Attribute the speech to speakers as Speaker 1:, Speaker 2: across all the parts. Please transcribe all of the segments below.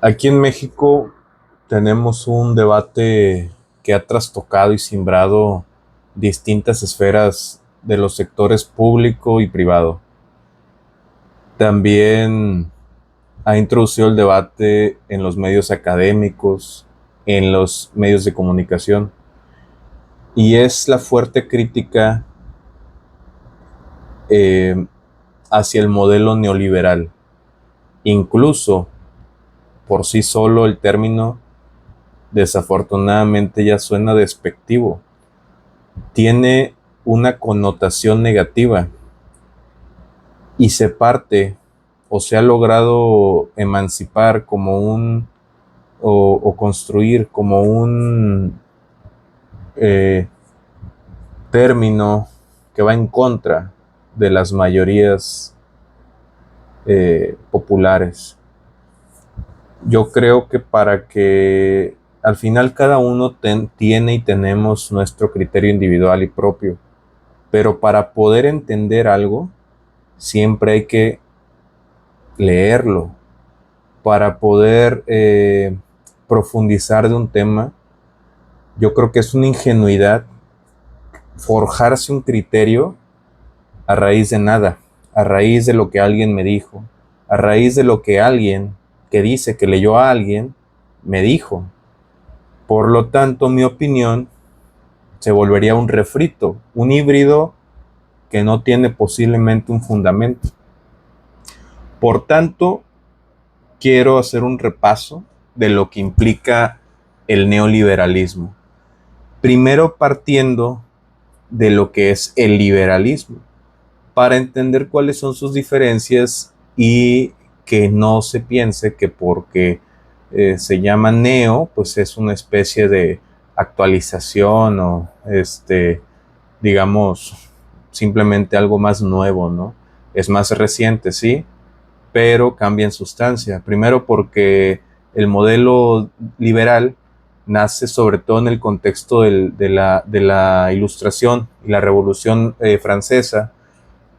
Speaker 1: Aquí en México tenemos un debate que ha trastocado y simbrado distintas esferas de los sectores público y privado. También ha introducido el debate en los medios académicos, en los medios de comunicación, y es la fuerte crítica eh, hacia el modelo neoliberal. Incluso por sí solo el término desafortunadamente ya suena despectivo, tiene una connotación negativa y se parte o se ha logrado emancipar como o construir como un eh, término que va en contra de las mayorías populares. Yo creo que para que al final cada uno tiene y tenemos nuestro criterio individual y propio, pero para poder entender algo siempre hay que leerlo. Para poder profundizar de un tema, yo creo que es una ingenuidad forjarse un criterio a raíz de nada, a raíz de lo que alguien me dijo, a raíz de lo que alguien que dice que leyó a alguien me dijo. Por lo tanto, mi opinión se volvería un refrito, un híbrido que no tiene posiblemente un fundamento. Por tanto, quiero hacer un repaso de lo que implica el neoliberalismo. Primero partiendo de lo que es el liberalismo, para entender cuáles son sus diferencias y que no se piense que porque se llama neo, pues es una especie de actualización o digamos, simplemente algo más nuevo, ¿no? Es más reciente, sí, pero cambia en sustancia. Primero porque el modelo liberal nace sobre todo en el contexto de la Ilustración y la Revolución Francesa,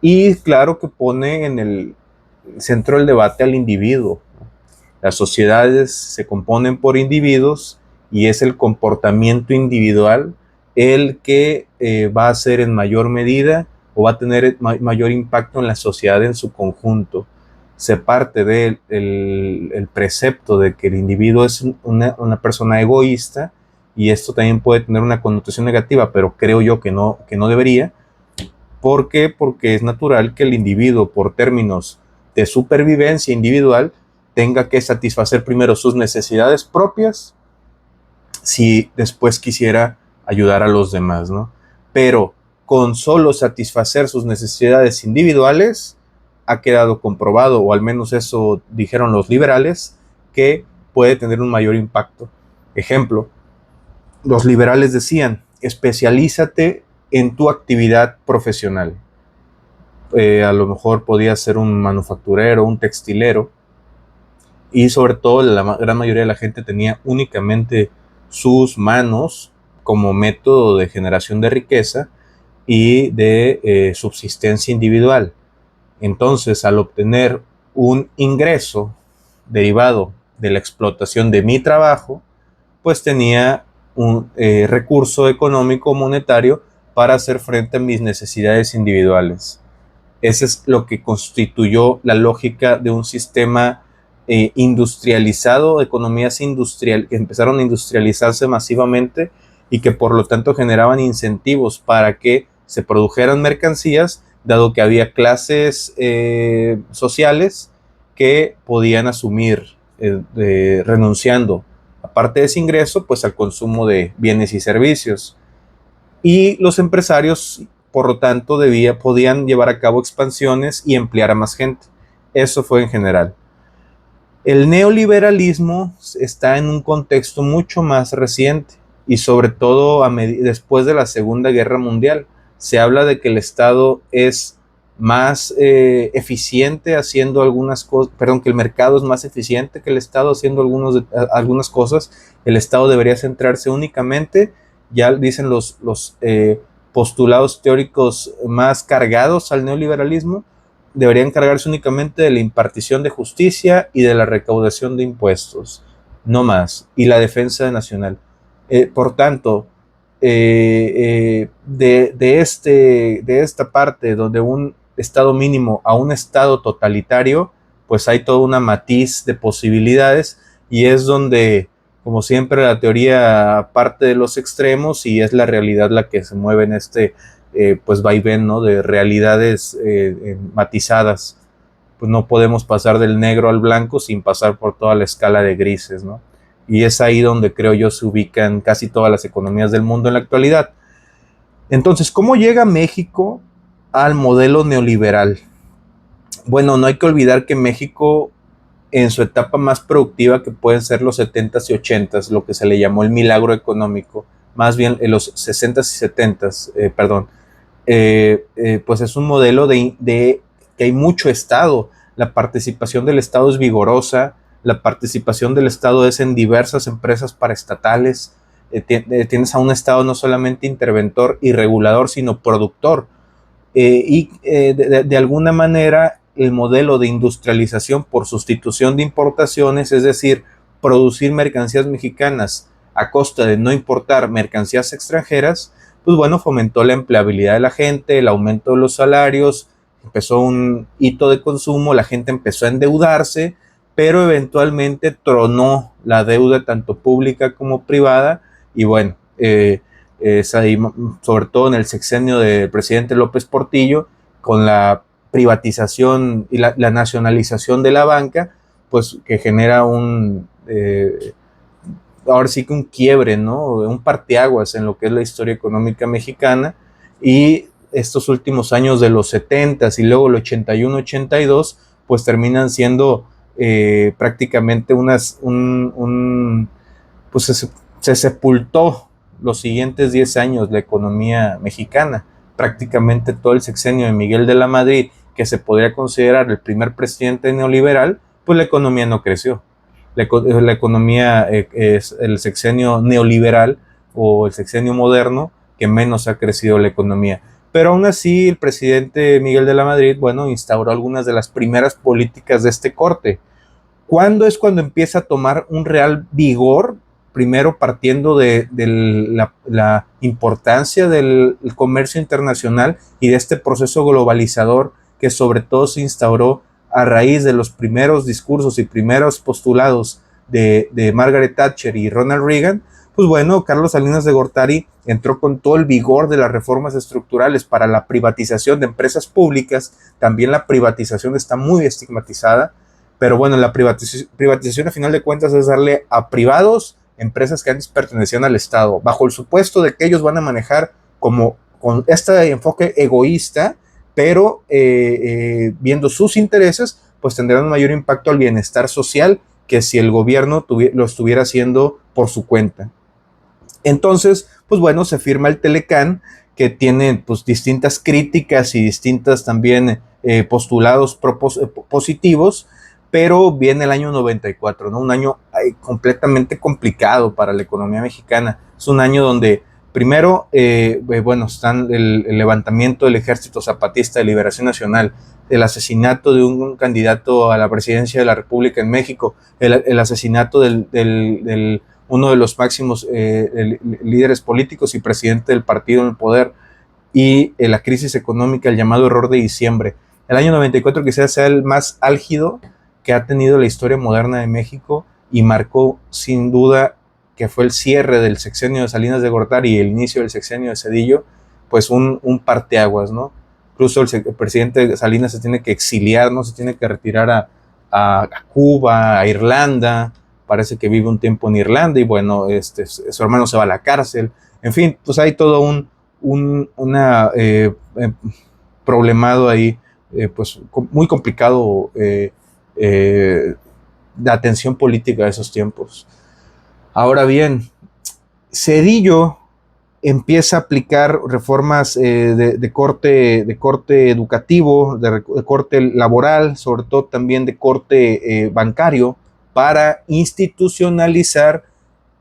Speaker 1: y claro que pone en el centro del debate al individuo. Las sociedades se componen por individuos y es el comportamiento individual el que va a ser en mayor medida o va a tener mayor impacto en la sociedad en su conjunto. Se parte del el precepto de que el individuo es una persona egoísta, y esto también puede tener una connotación negativa, pero creo yo que no debería. ¿Por qué? Porque es natural que el individuo, por términos de supervivencia individual, tenga que satisfacer primero sus necesidades propias si después quisiera ayudar a los demás, ¿no? Pero con solo satisfacer sus necesidades individuales, ha quedado comprobado, o al menos eso dijeron los liberales, que puede tener un mayor impacto. Ejemplo, los liberales decían, especialízate en tu actividad profesional. A lo mejor podía ser un manufacturero, un textilero, y sobre todo la gran mayoría de la gente tenía únicamente sus manos como método de generación de riqueza y de subsistencia individual. Entonces, al obtener un ingreso derivado de la explotación de mi trabajo, pues tenía un recurso económico monetario para hacer frente a mis necesidades individuales. Ese es lo que constituyó la lógica de un sistema industrializado, economías que empezaron a industrializarse masivamente y que por lo tanto generaban incentivos para que se produjeran mercancías, dado que había clases sociales que podían asumir, renunciando, aparte de ese ingreso, pues al consumo de bienes y servicios. Y los empresarios, por lo tanto, podían llevar a cabo expansiones y emplear a más gente. Eso fue en general. El neoliberalismo está en un contexto mucho más reciente y sobre todo después de la Segunda Guerra Mundial. Se habla de que el Estado es más eficiente haciendo algunas cosas, perdón, que el mercado es más eficiente que el Estado haciendo algunas cosas. El Estado debería centrarse únicamente, ya dicen los postulados teóricos más cargados al neoliberalismo, debería encargarse únicamente de la impartición de justicia y de la recaudación de impuestos, no más, y la defensa nacional. Por tanto, de esta parte donde un estado mínimo a un estado totalitario, pues hay toda una matiz de posibilidades y es donde, como siempre, la teoría parte de los extremos y es la realidad la que se mueve en este pues vaivén, ¿no? De realidades matizadas. Pues no podemos pasar del negro al blanco sin pasar por toda la escala de grises, ¿no? Y es ahí donde creo yo se ubican casi todas las economías del mundo en la actualidad. Entonces, ¿cómo llega México al modelo neoliberal? Bueno, no hay que olvidar que México en su etapa más productiva, que pueden ser los 70s y 80s, lo que se le llamó el milagro económico, más bien en los 60s y 70s, pues es un modelo de que hay mucho Estado, la participación del Estado es vigorosa, la participación del Estado es en diversas empresas paraestatales, tienes a un Estado no solamente interventor y regulador, sino productor, de alguna manera el modelo de industrialización por sustitución de importaciones, es decir, producir mercancías mexicanas a costa de no importar mercancías extranjeras, pues bueno, fomentó la empleabilidad de la gente, el aumento de los salarios, empezó un hito de consumo, la gente empezó a endeudarse, pero eventualmente tronó la deuda tanto pública como privada y bueno, es ahí, sobre todo en el sexenio del presidente López Portillo, con la privatización y la nacionalización de la banca, pues que genera ahora sí que un quiebre, ¿no? Un parteaguas en lo que es la historia económica mexicana y estos últimos años de los 70s y luego el 81, 82, pues terminan siendo prácticamente pues se sepultó los siguientes 10 años la economía mexicana. Prácticamente todo el sexenio de Miguel de la Madrid, que se podría considerar el primer presidente neoliberal, pues la economía no creció. La economía es el sexenio neoliberal o el sexenio moderno que menos ha crecido la economía. Pero aún así, el presidente Miguel de la Madrid, bueno, instauró algunas de las primeras políticas de este corte. ¿Cuándo es cuando empieza a tomar un real vigor? Primero partiendo de la importancia del comercio internacional y de este proceso globalizador que sobre todo se instauró a raíz de los primeros discursos y primeros postulados de Margaret Thatcher y Ronald Reagan. Pues bueno, Carlos Salinas de Gortari entró con todo el vigor de las reformas estructurales para la privatización de empresas públicas. También la privatización está muy estigmatizada, pero bueno, la privatización a final de cuentas es darle a privados empresas que antes pertenecían al Estado, bajo el supuesto de que ellos van a manejar con este enfoque egoísta, pero viendo sus intereses, pues tendrán un mayor impacto al bienestar social que si el gobierno lo estuviera haciendo por su cuenta. Entonces, pues bueno, se firma el Telecán, que tiene pues distintas críticas y distintas también postulados positivos, pero viene el año 94, ¿no? Un año completamente complicado para la economía mexicana. Es un año donde primero, bueno, están el levantamiento del Ejército Zapatista de Liberación Nacional, el asesinato de un candidato a la presidencia de la República en México, el asesinato del uno de los máximos líderes políticos y presidente del partido en el poder, y la crisis económica, el llamado error de diciembre. El año 94 quizás sea el más álgido que ha tenido la historia moderna de México y marcó sin duda que fue el cierre del sexenio de Salinas de Gortari y el inicio del sexenio de Zedillo, pues un parteaguas, ¿no? Incluso el presidente Salinas se tiene que exiliar, ¿no? Se tiene que retirar a Cuba, a Irlanda, parece que vive un tiempo en Irlanda y bueno, su hermano se va a la cárcel. En fin, pues hay todo una problemado ahí, pues muy complicado de atención política de esos tiempos. Ahora bien, Zedillo empieza a aplicar reformas de corte educativo, de corte laboral, sobre todo también de corte bancario, para institucionalizar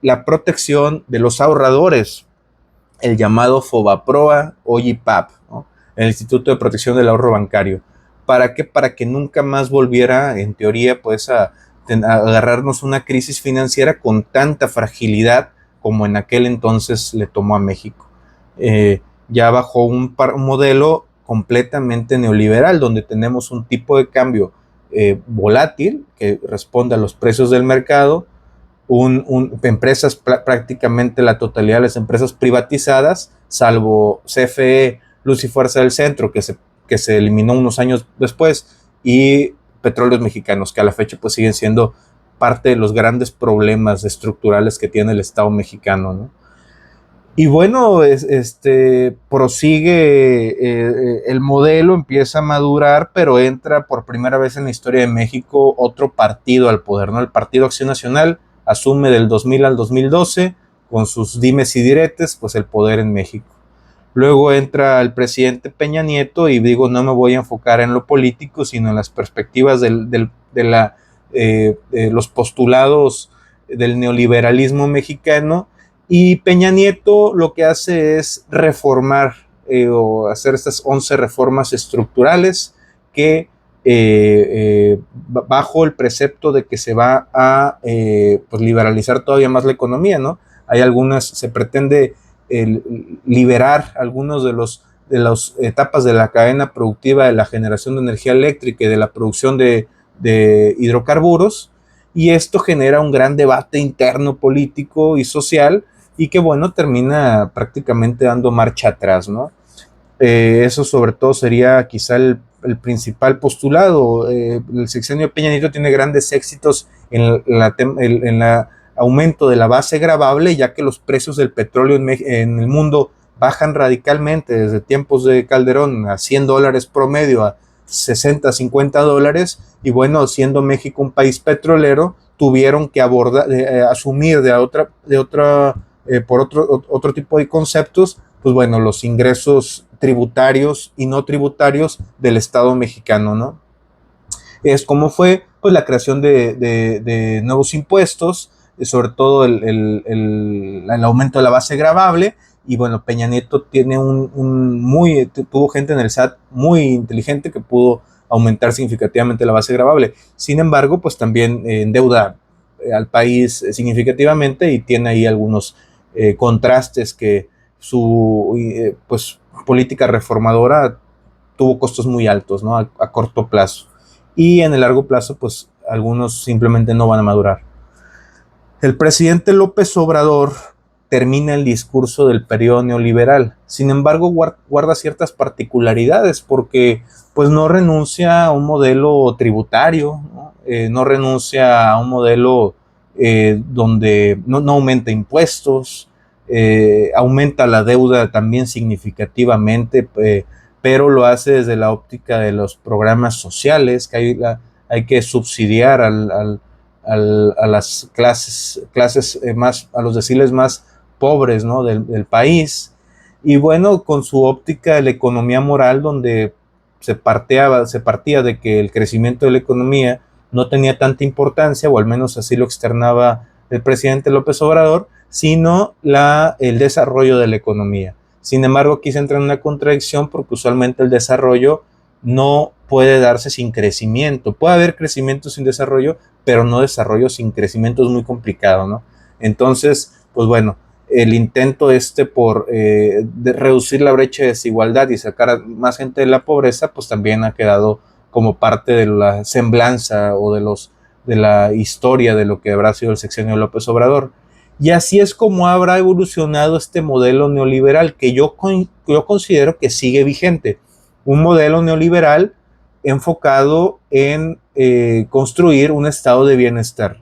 Speaker 1: la protección de los ahorradores, el llamado FOBAPROA o IPAP, ¿no? El Instituto de Protección del Ahorro Bancario. ¿Para qué? Para que nunca más volviera, en teoría, pues a agarrarnos una crisis financiera con tanta fragilidad como en aquel entonces le tomó a México. Ya bajo un modelo completamente neoliberal, donde tenemos un tipo de cambio volátil que responde a los precios del mercado, empresas, prácticamente la totalidad de las empresas privatizadas, salvo CFE, Luz y Fuerza del Centro, que se eliminó unos años después, y Petróleos Mexicanos, que a la fecha pues siguen siendo parte de los grandes problemas estructurales que tiene el Estado mexicano, ¿no? Y bueno, prosigue el modelo, empieza a madurar, pero entra por primera vez en la historia de México otro partido al poder, ¿no? El Partido Acción Nacional asume del 2000 al 2012 con sus dimes y diretes, pues el poder en México. Luego entra el presidente Peña Nieto y digo, no me voy a enfocar en lo político, sino en las perspectivas de los postulados del neoliberalismo mexicano. Y Peña Nieto lo que hace es reformar o hacer estas 11 reformas estructurales que bajo el precepto de que se va a pues liberalizar todavía más la economía, ¿no? Hay algunas, se pretende liberar algunos de las etapas de la cadena productiva de la generación de energía eléctrica y de la producción de hidrocarburos, y esto genera un gran debate interno político y social y que bueno, termina prácticamente dando marcha atrás, ¿no? Eso sobre todo sería quizá el principal postulado. El sexenio de Peña Nieto tiene grandes éxitos en la aumento de la base gravable, ya que los precios del petróleo en el mundo bajan radicalmente desde tiempos de Calderón a $100 promedio a 60, $50, y bueno, siendo México un país petrolero, tuvieron que asumir por otro tipo de conceptos, pues bueno, los ingresos tributarios y no tributarios del Estado mexicano, ¿no? Es como fue pues la creación de nuevos impuestos, sobre todo el aumento de la base gravable. Y bueno, Peña Nieto tiene tuvo gente en el SAT muy inteligente que pudo aumentar significativamente la base gravable. Sin embargo, pues también endeuda al país significativamente y tiene ahí algunos contrastes que su pues política reformadora tuvo costos muy altos, ¿no? A corto plazo. Y en el largo plazo, pues algunos simplemente no van a madurar. El presidente López Obrador termina el discurso del periodo neoliberal. Sin embargo, guarda ciertas particularidades porque pues no renuncia a un modelo tributario, ¿no? No renuncia a un modelo donde no aumenta impuestos, aumenta la deuda también significativamente, pero lo hace desde la óptica de los programas sociales, que hay que subsidiar a las clases más, a los deciles más pobres, ¿no? del país. Y bueno, con su óptica de la economía moral, donde se partía de que el crecimiento de la economía no tenía tanta importancia, o al menos así lo externaba el presidente López Obrador, sino el desarrollo de la economía. Sin embargo, aquí se entra en una contradicción porque usualmente el desarrollo no puede darse sin crecimiento. Puede haber crecimiento sin desarrollo, pero no desarrollo sin crecimiento es muy complicado, ¿no? Entonces, pues bueno, el intento por de reducir la brecha de desigualdad y sacar a más gente de la pobreza, pues también ha quedado como parte de la semblanza o de la historia de lo que habrá sido el sexenio de López Obrador. Y así es como habrá evolucionado este modelo neoliberal que yo considero que sigue vigente. Un modelo neoliberal enfocado en construir un estado de bienestar.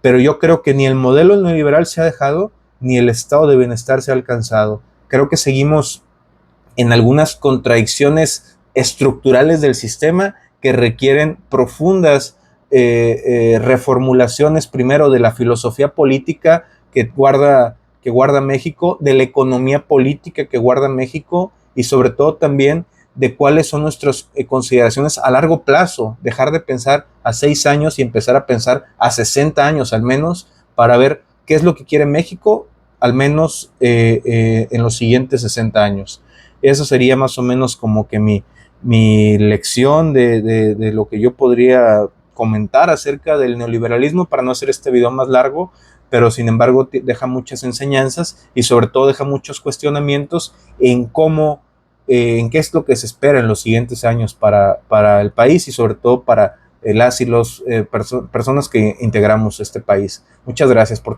Speaker 1: Pero yo creo que ni el modelo neoliberal se ha dejado, ni el estado de bienestar se ha alcanzado. Creo que seguimos en algunas contradicciones estructurales del sistema que requieren profundas reformulaciones, primero de la filosofía política que guarda México, de la economía política que guarda México, y sobre todo también de cuáles son nuestras consideraciones a largo plazo, dejar de pensar a 6 años y empezar a pensar a 60 años al menos, para ver qué es lo que quiere México, al menos en los siguientes 60 años. Eso sería más o menos como que mi mi lección de lo que yo podría comentar acerca del neoliberalismo para no hacer este video más largo, pero sin embargo deja muchas enseñanzas y sobre todo deja muchos cuestionamientos en cómo, en qué es lo que se espera en los siguientes años para el país y sobre todo para las y los personas que integramos este país. Muchas gracias por